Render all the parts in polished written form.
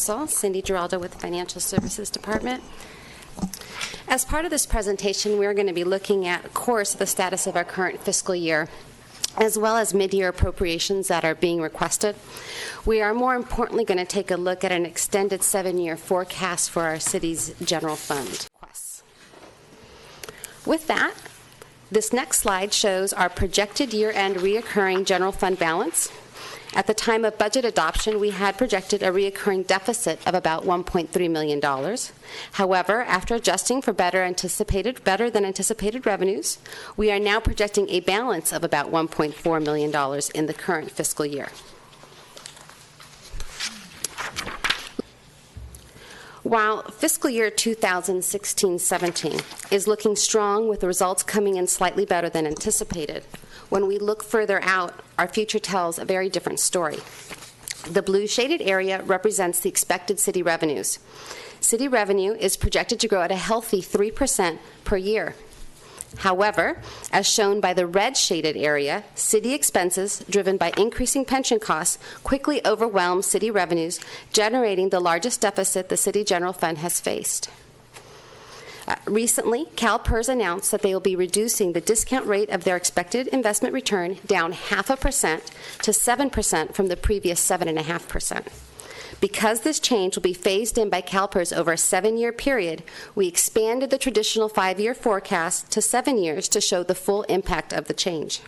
Council. Cindy Giraldo with the Financial Services Department. As part of this presentation, we're going to be looking at, of course, the status of our current fiscal year, as well as mid-year appropriations that are being requested. We are more importantly going to take a look at an extended 7-year forecast for our city's general fund requests. With that, this next slide shows our projected year-end reoccurring general fund balance. At the time of budget adoption, we had projected a reoccurring deficit of about $1.3 million. However, after adjusting for better than anticipated revenues, we are now projecting a balance of about $1.4 million in the current fiscal year. While fiscal year 2016-17 is looking strong with the results coming in slightly better than anticipated, when we look further out, our future tells a very different story. The blue shaded area represents the expected city revenues. City revenue is projected to grow at a healthy 3% per year. However, as shown by the red shaded area, city expenses driven by increasing pension costs quickly overwhelm city revenues, generating the largest deficit the city general fund has faced. Recently, CalPERS announced that they will be reducing the discount rate of their expected investment return down 0.5% to 7% from the previous 7.5%. Because this change will be phased in by CalPERS over a 7-year period, we expanded the traditional 5-year forecast to 7 years to show the full impact of the change.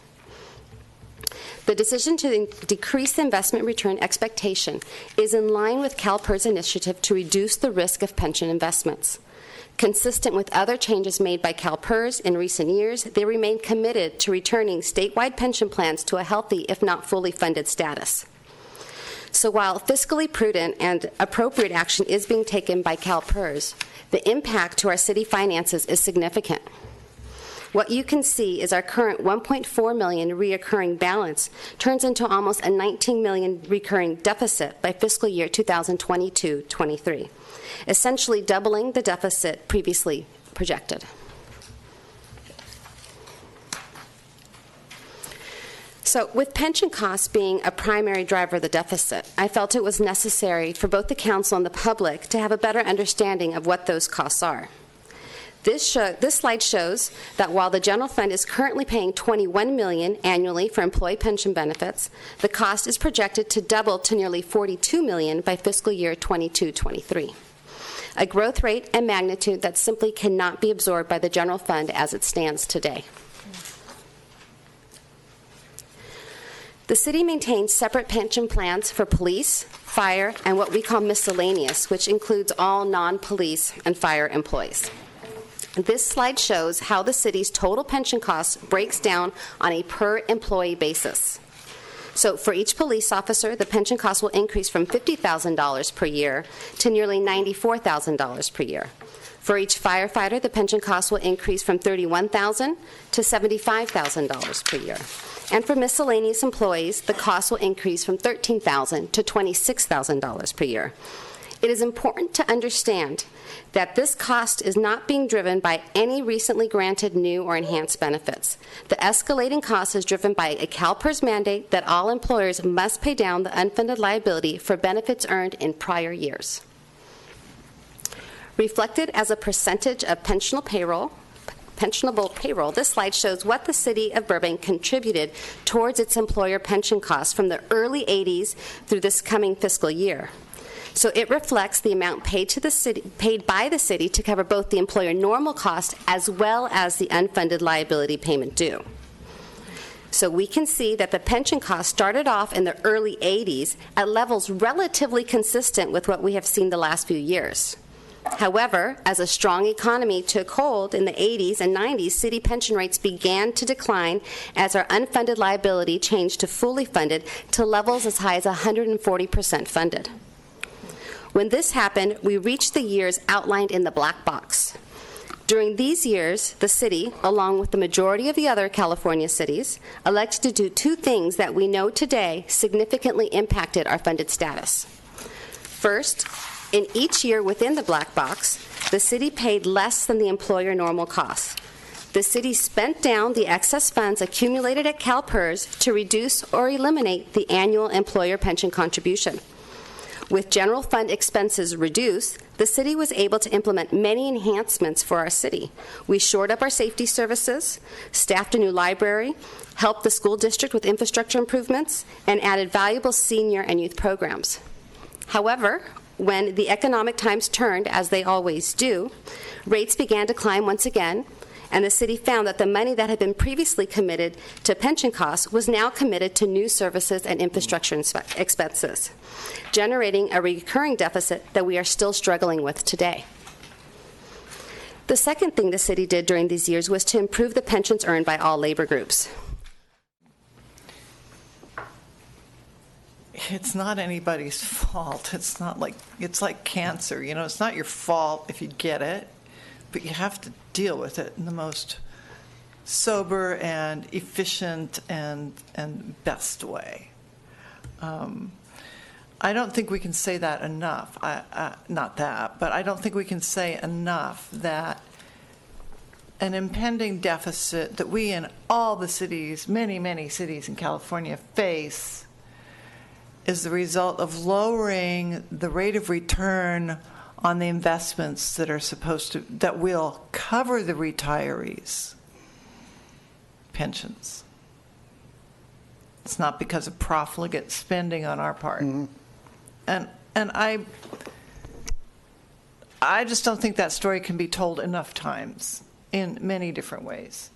The decision to decrease the investment return expectation is in line with CalPERS' initiative to reduce the risk of pension investments. Consistent with other changes made by CalPERS in recent years, they remain committed to returning statewide pension plans to a healthy, if not fully funded status. So while fiscally prudent and appropriate action is being taken by CalPERS, the impact to our city finances is significant. What you can see is our current $1.4 million reoccurring balance turns into almost a $19 million recurring deficit by fiscal year 2022-23, essentially doubling the deficit previously projected. So with pension costs being a primary driver of the deficit, I felt it was necessary for both the council and the public to have a better understanding of what those costs are. This slide shows that while the general fund is currently paying $21 million annually for employee pension benefits, the cost is projected to double to nearly $42 million by fiscal year 22-23, a growth rate and magnitude that simply cannot be absorbed by the general fund as it stands today. The city maintains separate pension plans for police, fire, and what we call miscellaneous, which includes all non-police and fire employees. This slide shows how the city's total pension cost breaks down on a per-employee basis. So for each police officer, the pension cost will increase from $50,000 per year to nearly $94,000 per year. For each firefighter, the pension cost will increase from $31,000 to $75,000 per year. And for miscellaneous employees, the cost will increase from $13,000 to $26,000 per year. It is important to understand that this cost is not being driven by any recently granted new or enhanced benefits. The escalating cost is driven by a CalPERS mandate that all employers must pay down the unfunded liability for benefits earned in prior years. Reflected as a percentage of pensionable payroll, this slide shows what the City of Burbank contributed towards its employer pension costs from the early 80s through this coming fiscal year. So it reflects the amount paid by the city to cover both the employer normal cost as well as the unfunded liability payment due. So we can see that the pension cost started off in the early 80s at levels relatively consistent with what we have seen the last few years. However, as a strong economy took hold in the 80s and 90s, city pension rates began to decline as our unfunded liability changed to fully funded to levels as high as 140% funded. When this happened, we reached the years outlined in the black box. During these years, the city, along with the majority of the other California cities, elected to do two things that we know today significantly impacted our funded status. First, in each year within the black box, the city paid less than the employer normal costs. The city spent down the excess funds accumulated at CalPERS to reduce or eliminate the annual employer pension contribution. With general fund expenses reduced, the city was able to implement many enhancements for our city. We shored up our safety services, staffed a new library, helped the school district with infrastructure improvements, and added valuable senior and youth programs. However, when the economic times turned, as they always do, rates began to climb once again, and the city found that the money that had been previously committed to pension costs was now committed to new services and infrastructure expenses, generating a recurring deficit that we are still struggling with today. The second thing the city did during these years was to improve the pensions earned by all labor groups. It's not anybody's fault. It's like cancer. You know, it's not your fault if you get it, but you have to deal with it in the most sober and efficient and best way. I don't think we can say that enough. Not that, but I don't think we can say enough that an impending deficit that we in all the cities, many cities in California face, is the result of lowering the rate of return on the investments that will cover the retirees' pensions. It's not because of profligate spending on our part. Mm-hmm. And I just don't think that story can be told enough times in many different ways.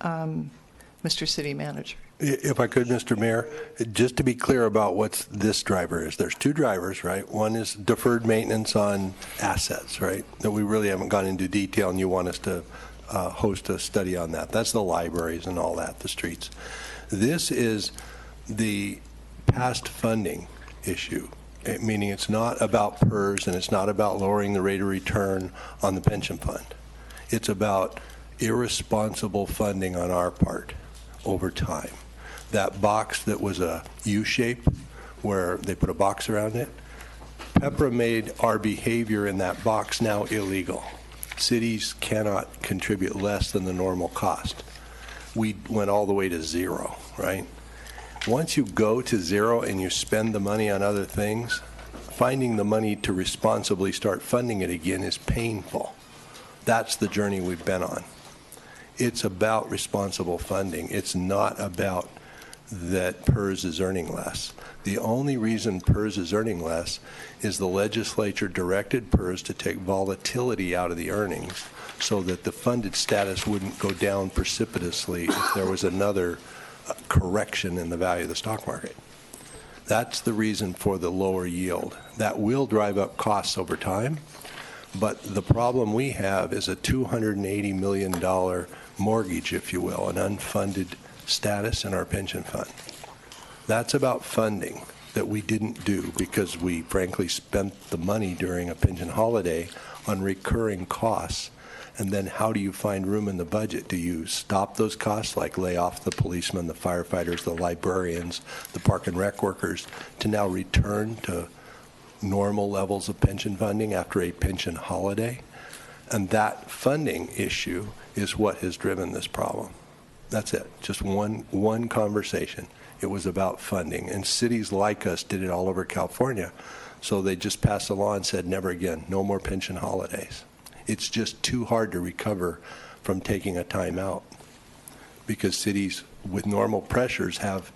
Mr. City Manager. If I could, Mr. Mayor, just to be clear about what this driver is. There's two drivers, right? One is deferred maintenance on assets, right, that we really haven't gone into detail, and you want us to host a study on that. That's the libraries and all that, the streets. This is the past funding issue, meaning it's not about PERS and it's not about lowering the rate of return on the pension fund. It's about irresponsible funding on our part over time. That box that was a U-shape where they put a box around it, PEPRA made our behavior in that box now illegal. Cities cannot contribute less than the normal cost. We went all the way to zero, right? Once you go to zero and you spend the money on other things, finding the money to responsibly start funding it again is painful. That's the journey we've been on. It's about responsible funding. It's not about that PERS is earning less. The only reason PERS is earning less is the legislature directed PERS to take volatility out of the earnings so that the funded status wouldn't go down precipitously if there was another correction in the value of the stock market. That's the reason for the lower yield. That will drive up costs over time, but the problem we have is a $280 million mortgage, if you will, an unfunded status in our pension fund. That's about funding that we didn't do because we frankly spent the money during a pension holiday on recurring costs. And then how do you find room in the budget? Do you stop those costs, like lay off the policemen, the firefighters, the librarians, the park and rec workers, to now return to normal levels of pension funding after a pension holiday? And that funding issue is what has driven this problem. That's it, just one conversation. It was about funding, and cities like us did it all over California. So they just passed a law and said, never again, no more pension holidays. It's just too hard to recover from taking a time out because cities with normal pressures have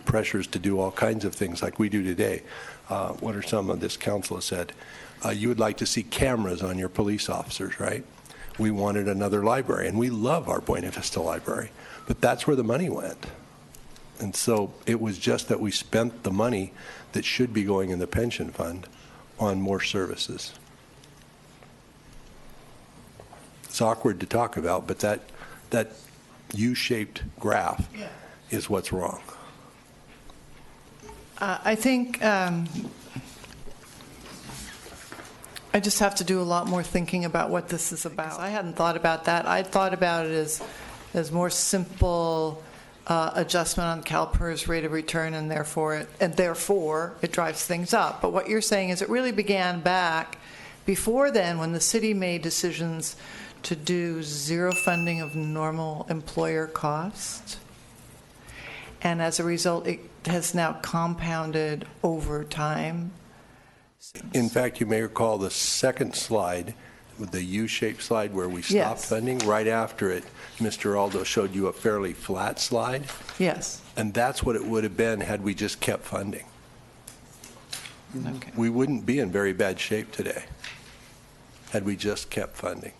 pressures to do all kinds of things like we do today. What are some of this council has said? You would like to see cameras on your police officers, right? We wanted another library, and we love our Buena Vista Library, but that's where the money went. And so it was just that we spent the money that should be going in the pension fund on more services. It's awkward to talk about, but that U-shaped graph is what's wrong. I think I just have to do a lot more thinking about what this is about. I hadn't thought about that. I thought about it as more simple adjustment on CalPERS rate of return, and therefore it drives things up. But what you're saying is it really began back before then, when the city made decisions to do zero funding of normal employer costs, and as a result, it has now compounded over time In fact, you may recall the second slide, with the U-shaped slide where we stopped Yes. funding. Right after it, Mr. Aldo showed you a fairly flat slide, Yes. and that's what it would have been had we just kept funding. Okay. We wouldn't be in very bad shape today had we just kept funding.